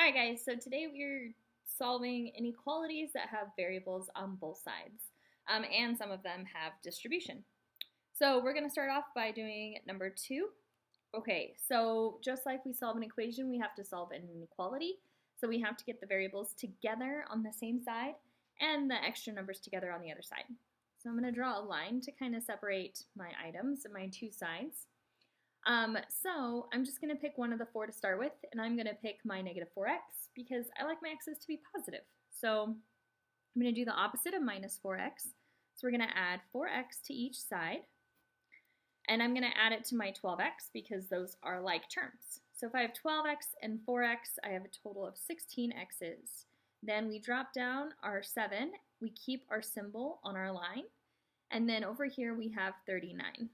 Hi guys, so today we're solving inequalities that have variables on both sides, and some of them have distribution. So we're going to start off by doing number 2. Okay, so just like we solve an equation, we have to solve an inequality. So we have to get the variables together on the same side and the extra numbers together on the other side. So I'm going to draw a line to kind of separate my items and my two sides. So I'm just going to pick one of the 4 to start with, and I'm going to pick my negative 4x because I like my x's to be positive. So I'm going to do the opposite of minus 4x. So we're going to add 4x to each side, and I'm going to add it to my 12x because those are like terms. So if I have 12x and 4x, I have a total of 16 x's. Then we drop down our 7, we keep our symbol on our line, and then over here we have 39.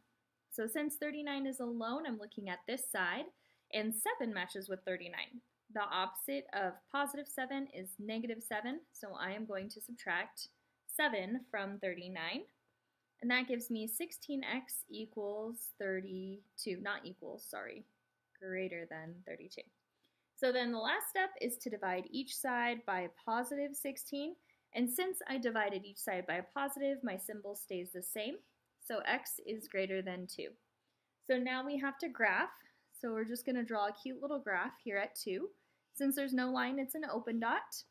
So since 39 is alone, I'm looking at this side, and 7 matches with 39. The opposite of positive 7 is negative 7, so I am going to subtract 7 from 39, and that gives me 16x equals 32, not equals, sorry, greater than 32. So then the last step is to divide each side by a positive 16, and since I divided each side by a positive, my symbol stays the same. So x is greater than 2. So now we have to graph. So we're just going to draw a cute little graph here at 2. Since there's no line, it's an open dot.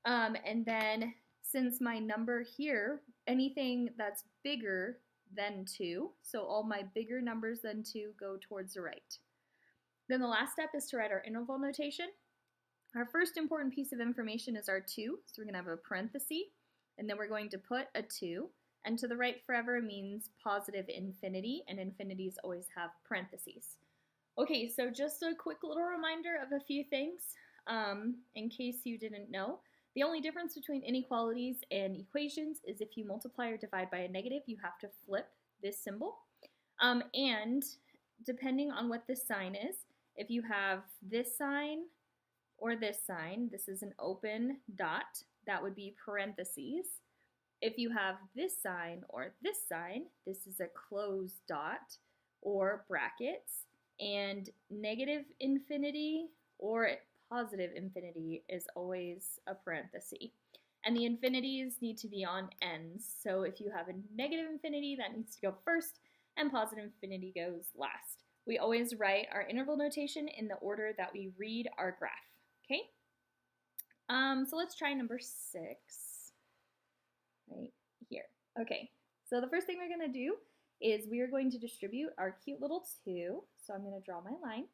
And then since my number here, anything that's bigger than 2, so all my bigger numbers than 2 go towards the right. Then the last step is to write our interval notation. Our first important piece of information is our 2. So we're going to have a parenthesis, and then we're going to put a 2. And to the right forever means positive infinity, and infinities always have parentheses. Okay, so just a quick little reminder of a few things in case you didn't know. The only difference between inequalities and equations is if you multiply or divide by a negative, you have to flip this symbol. And depending on what this sign is, if you have this sign or this sign, this is an open dot, that would be parentheses. If you have this sign or this sign, this is a closed dot or brackets, and negative infinity or positive infinity is always a parenthesis. And the infinities need to be on ends. So if you have a negative infinity, that needs to go first, and positive infinity goes last. We always write our interval notation in the order that we read our graph, okay? So let's try number 6. Right here. Okay, so the first thing we're going to do is we are going to distribute our cute little 2. So I'm going to draw my line.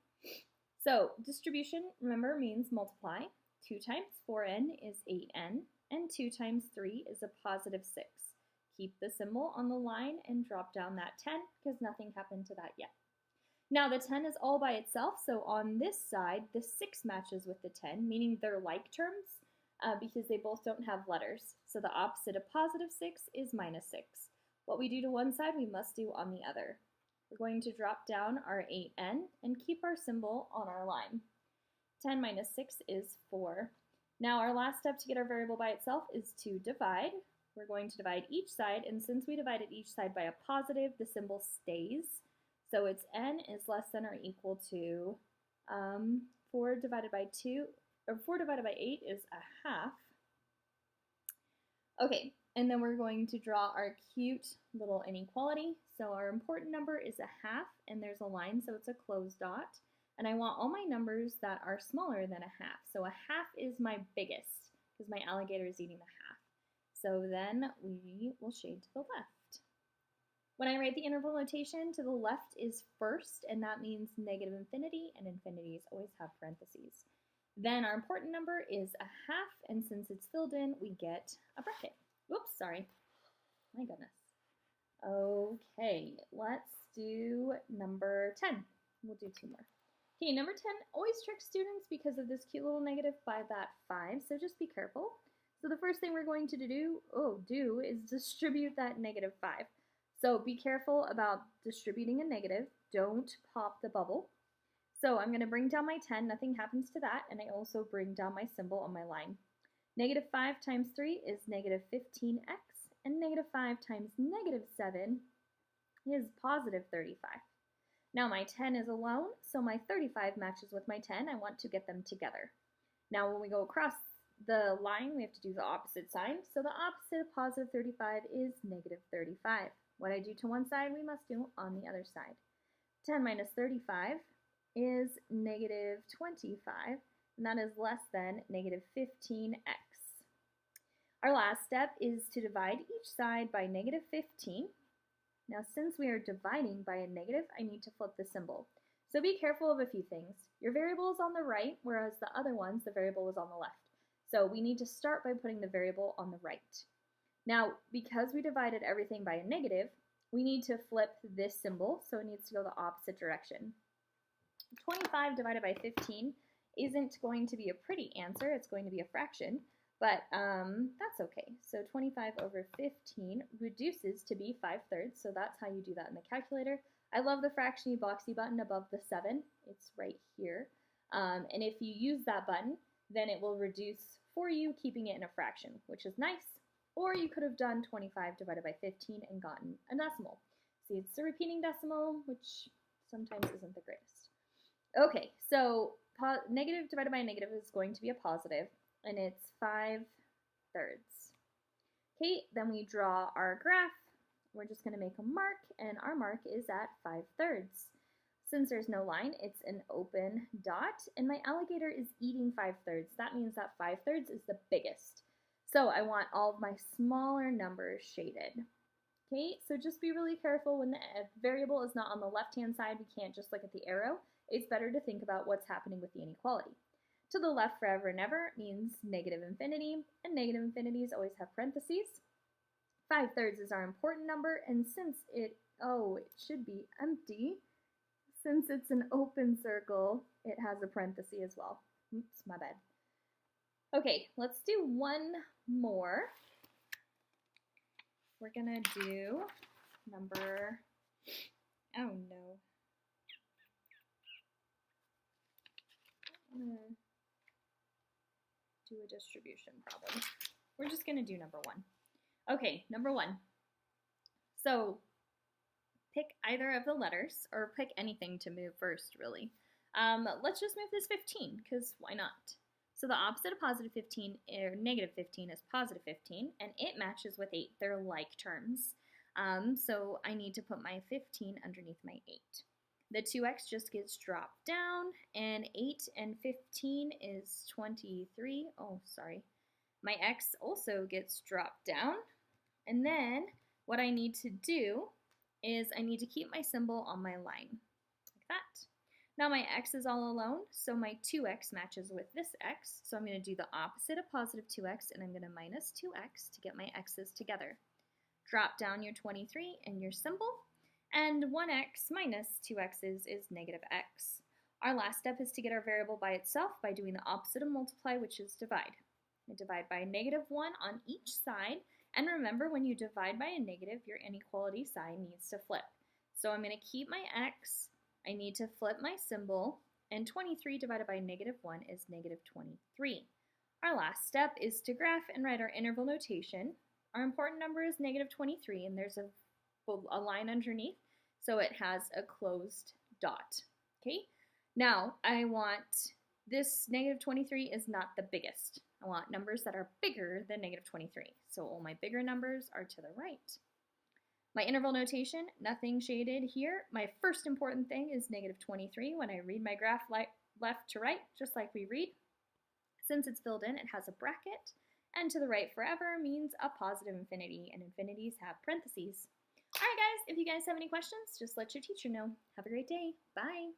So distribution, remember, means multiply. 2 times 4n is 8n, and 2 times 3 is a positive 6. Keep the symbol on the line and drop down that 10 because nothing happened to that yet. Now the 10 is all by itself, so on this side, the 6 matches with the 10, meaning they're like terms. Because they both don't have letters. So the opposite of positive 6 is minus 6. What we do to one side, we must do on the other. We're going to drop down our 8n and keep our symbol on our line. 10 minus 6 is 4. Now our last step to get our variable by itself is to divide. We're going to divide each side, and since we divided each side by a positive, the symbol stays. So it's n is less than or equal to 4 divided by 2, or 4 divided by 8 is a half. Okay, and then we're going to draw our cute little inequality. So our important number is a half, and there's a line, so it's a closed dot. And I want all my numbers that are smaller than a half. So a half is my biggest, because my alligator is eating the half. So then we will shade to the left. When I write the interval notation, to the left is first, and that means negative infinity, and infinities always have parentheses. Then our important number is a half, and since it's filled in, we get a bracket. Whoops, sorry. My goodness. Okay, let's do number 10. We'll do 2 more. Okay, number 10 always tricks students because of this cute little negative by that 5, so just be careful. So the first thing we're going to do is distribute that negative 5. So be careful about distributing a negative. Don't pop the bubble. So I'm going to bring down my 10, nothing happens to that, and I also bring down my symbol on my line. Negative 5 times 3 is negative 15x, and negative 5 times negative 7 is positive 35. Now my 10 is alone, so my 35 matches with my 10. I want to get them together. Now when we go across the line, we have to do the opposite sign. So the opposite of positive 35 is negative 35. What I do to one side, we must do on the other side. 10 minus 35 is negative 25, and that is less than negative 15x. Our last step is to divide each side by negative 15. Now, since we are dividing by a negative, I need to flip the symbol. So be careful of a few things. Your variable is on the right, whereas the other ones, the variable was on the left. So we need to start by putting the variable on the right. Now, because we divided everything by a negative, we need to flip this symbol, so it needs to go the opposite direction. 25 divided by 15 isn't going to be a pretty answer, it's going to be a fraction, but that's okay. So 25 over 15 reduces to be 5/3, so that's how you do that in the calculator. I love the fractiony boxy button above the 7, it's right here. And if you use that button, then it will reduce for you, keeping it in a fraction, which is nice. Or you could have done 25 divided by 15 and gotten a decimal. See, it's a repeating decimal, which sometimes isn't the greatest. Okay, so negative divided by a negative is going to be a positive, and it's 5/3. Okay, then we draw our graph. We're just going to make a mark, and our mark is at 5/3. Since there's no line, it's an open dot, and my alligator is eating 5/3. That means that 5/3 is the biggest. So I want all of my smaller numbers shaded. Okay, so just be really careful when the variable is not on the left-hand side. We can't just look at the arrow. It's better to think about what's happening with the inequality. To the left forever and ever means negative infinity, and negative infinities always have parentheses. 5/3 is our important number, and since it should be empty, since it's an open circle, it has a parenthesis as well. Oops, my bad. Okay, let's do one more. We're gonna do number, oh no. I'm gonna do a distribution problem. We're just gonna do number 1. Okay, number 1. So pick either of the letters, or pick anything to move first, really. Let's just move this 15, because why not? So the opposite of positive 15, or negative 15, is positive 15, and it matches with 8. They're like terms. So I need to put my 15 underneath my 8. The 2x just gets dropped down, and 8 and 15 is 23. Oh, sorry. My x also gets dropped down, and then what I need to do is I need to keep my symbol on my line, like that. Now my x is all alone, so my 2x matches with this x, so I'm going to do the opposite of positive 2x, and I'm going to minus 2x to get my x's together. Drop down your 23 and your symbol, and 1x minus 2x's is negative x. Our last step is to get our variable by itself by doing the opposite of multiply, which is divide. I divide by -1 on each side, and remember, when you divide by a negative, your inequality sign needs to flip. So I'm going to keep my x, I need to flip my symbol, and 23 divided by -1 is -23. Our last step is to graph and write our interval notation. Our important number is -23, and there's a line underneath, so it has a closed dot. Okay, now I want this -23 is not the biggest. I want numbers that are bigger than -23. So all my bigger numbers are to the right. My interval notation, nothing shaded here. My first important thing is -23 when I read my graph left to right, just like we read. Since it's filled in, it has a bracket, and to the right forever means a positive infinity, and infinities have parentheses. All right, guys, if you guys have any questions, just let your teacher know. Have a great day. Bye.